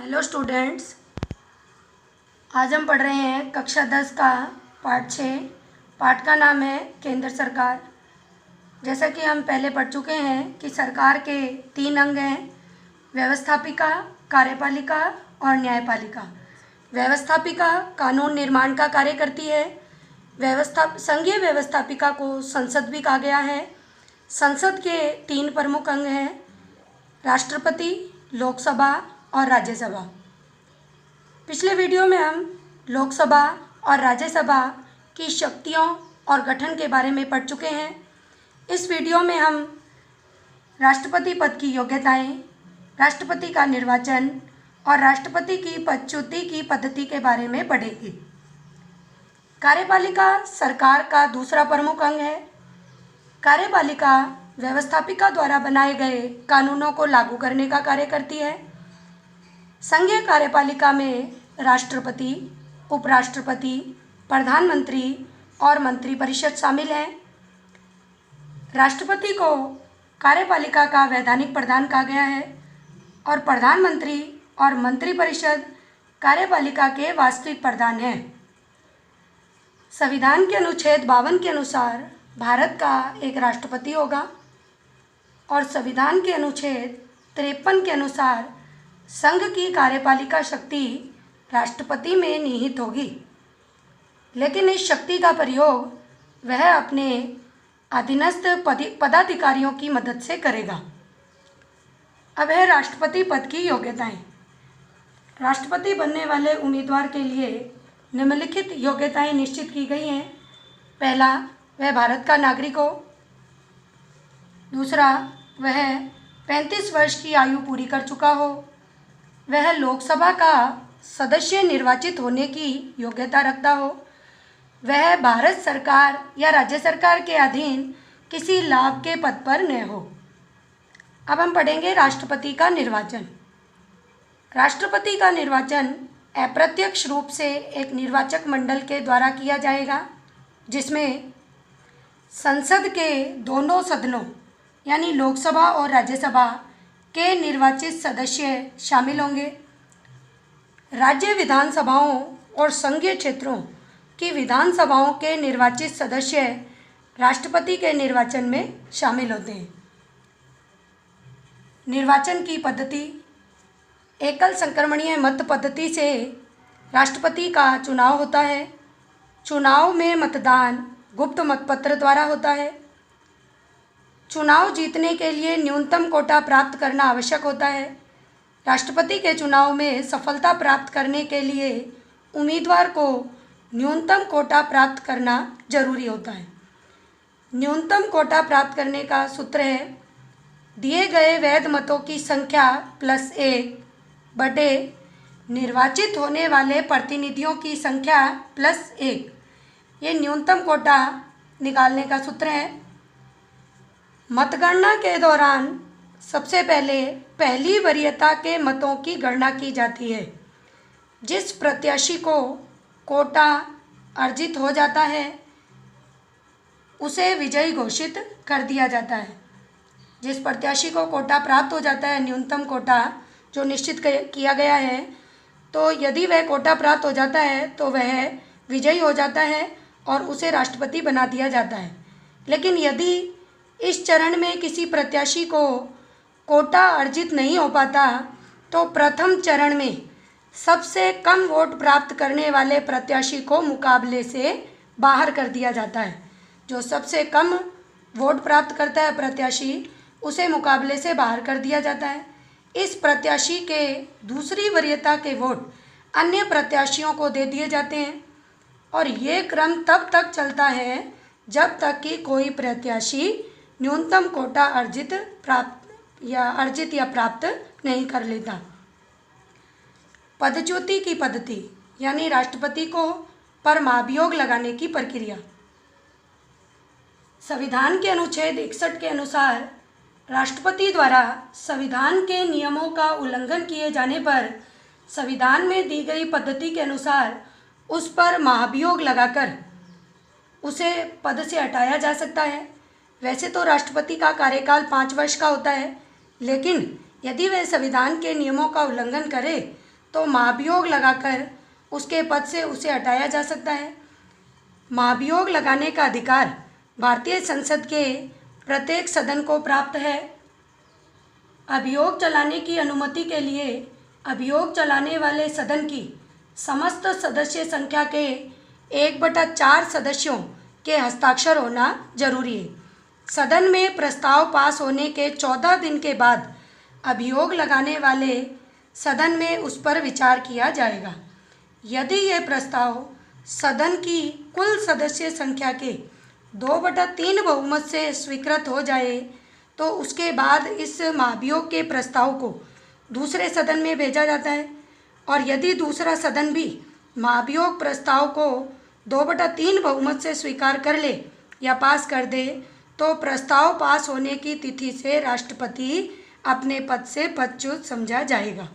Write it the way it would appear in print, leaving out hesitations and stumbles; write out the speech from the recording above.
Hello students, आज हम पढ़ रहे हैं कक्षा 10 का पाठ 6। पाठ का नाम है केंद्र सरकार। जैसा कि हम पहले पढ़ चुके हैं कि सरकार के 3 अंग हैं, व्यवस्थापिका, कार्यपालिका और न्यायपालिका। व्यवस्थापिका कानून निर्माण का कार्य करती है। संघीय व्यवस्थापिका को संसद भी कहा गया है। संसद के 3 प्रमुख अंग हैं, राष्ट्रपति, लोकसभा और राज्यसभा। पिछले वीडियो में हम लोकसभा और राज्यसभा की शक्तियों और गठन के बारे में पढ़ चुके हैं। इस वीडियो में हम राष्ट्रपति पद की योग्यताएं, राष्ट्रपति का निर्वाचन और राष्ट्रपति की पदच्युति की पद्धति के बारे में पढ़ेंगे। कार्यपालिका सरकार का दूसरा प्रमुख अंग है। कार्यपालिका व्यवस्थापिका द्वारा बनाए गए कानूनों को लागू करने का कार्य करती है। संघीय कार्यपालिका में राष्ट्रपति, उपराष्ट्रपति, प्रधानमंत्री और मंत्रिपरिषद शामिल हैं। राष्ट्रपति को कार्यपालिका का वैधानिक प्रधान कहा गया है और प्रधानमंत्री और मंत्रिपरिषद कार्यपालिका के वास्तविक प्रधान हैं। संविधान के अनुच्छेद 52 के अनुसार भारत का एक राष्ट्रपति होगा और संविधान के अनुच्छेद 53 के अनुसार संघ की कार्यपालिका शक्ति राष्ट्रपति में निहित होगी, लेकिन इस शक्ति का प्रयोग वह अपने अधीनस्थ पदाधिकारियों की मदद से करेगा। अब है राष्ट्रपति पद की योग्यताएं। राष्ट्रपति बनने वाले उम्मीदवार के लिए निम्नलिखित योग्यताएं निश्चित की गई हैं। पहला, वह भारत का नागरिक हो। दूसरा, वह 35 वर्ष की आयु पूरी कर चुका हो। वह लोकसभा का सदस्य निर्वाचित होने की योग्यता रखता हो। वह भारत सरकार या राज्य सरकार के अधीन किसी लाभ के पद पर न हो। अब हम पढ़ेंगे राष्ट्रपति का निर्वाचन। राष्ट्रपति का निर्वाचन अप्रत्यक्ष रूप से एक निर्वाचक मंडल के द्वारा किया जाएगा, जिसमें संसद के दोनों सदनों यानी लोकसभा और राज्यसभा के निर्वाचित सदस्य शामिल होंगे। राज्य विधानसभाओं और संघीय क्षेत्रों की विधानसभाओं के निर्वाचित सदस्य राष्ट्रपति के निर्वाचन में शामिल होते हैं। निर्वाचन की पद्धति, एकल संक्रमणीय मत पद्धति से राष्ट्रपति का चुनाव होता है। चुनाव में मतदान गुप्त मतपत्र द्वारा होता है। चुनाव जीतने के लिए न्यूनतम कोटा प्राप्त करना आवश्यक होता है। राष्ट्रपति के चुनाव में सफलता प्राप्त करने के लिए उम्मीदवार को न्यूनतम कोटा प्राप्त करना जरूरी होता है। न्यूनतम कोटा प्राप्त करने का सूत्र है, दिए गए वैध मतों की संख्या +1 बटे निर्वाचित होने वाले प्रतिनिधियों की संख्या +1। ये न्यूनतम कोटा निकालने का सूत्र है। मतगणना के दौरान सबसे पहले पहली वरीयता के मतों की गणना की जाती है। जिस प्रत्याशी को कोटा अर्जित हो जाता है उसे विजयी घोषित कर दिया जाता है। जिस प्रत्याशी को कोटा प्राप्त हो जाता है, न्यूनतम कोटा जो निश्चित किया गया है, तो यदि वह कोटा प्राप्त हो जाता है तो वह विजयी हो जाता है और उसे राष्ट्रपति बना दिया जाता है। लेकिन यदि इस चरण में किसी प्रत्याशी को कोटा अर्जित नहीं हो पाता तो प्रथम चरण में सबसे कम वोट प्राप्त करने वाले प्रत्याशी को मुकाबले से बाहर कर दिया जाता है। जो सबसे कम वोट प्राप्त करता है प्रत्याशी, उसे मुकाबले से बाहर कर दिया जाता है। इस प्रत्याशी के दूसरी वरीयता के वोट अन्य प्रत्याशियों को दे दिए जाते हैं और ये क्रम तब तक चलता है जब तक कि कोई प्रत्याशी न्यूनतम कोटा अर्जित या प्राप्त नहीं कर लेता। पदच्युति की पद्धति यानी राष्ट्रपति को पर महाभियोग लगाने की प्रक्रिया। संविधान के अनुच्छेद 61 के अनुसार राष्ट्रपति द्वारा संविधान के नियमों का उल्लंघन किए जाने पर संविधान में दी गई पद्धति के अनुसार उस पर महाभियोग लगाकर उसे पद से हटाया जा सकता है। वैसे तो राष्ट्रपति का कार्यकाल 5 वर्ष का होता है, लेकिन यदि वह संविधान के नियमों का उल्लंघन करे तो महाभियोग लगाकर उसके पद से उसे हटाया जा सकता है। महाभियोग लगाने का अधिकार भारतीय संसद के प्रत्येक सदन को प्राप्त है। अभियोग चलाने की अनुमति के लिए अभियोग चलाने वाले सदन की समस्त सदस्य संख्या के 1/4 सदस्यों के हस्ताक्षर होना जरूरी है। सदन में प्रस्ताव पास होने के 14 दिन के बाद अभियोग लगाने वाले सदन में उस पर विचार किया जाएगा। यदि यह प्रस्ताव सदन की कुल सदस्य संख्या के 2/3 बहुमत से स्वीकृत हो जाए तो उसके बाद इस महाभियोग के प्रस्ताव को दूसरे सदन में भेजा जाता है, और यदि दूसरा सदन भी महाभियोग प्रस्ताव को 2/3 बहुमत से स्वीकार कर ले या पास कर दे तो प्रस्ताव पास होने की तिथि से राष्ट्रपति अपने पद से पदच्युत समझा जाएगा।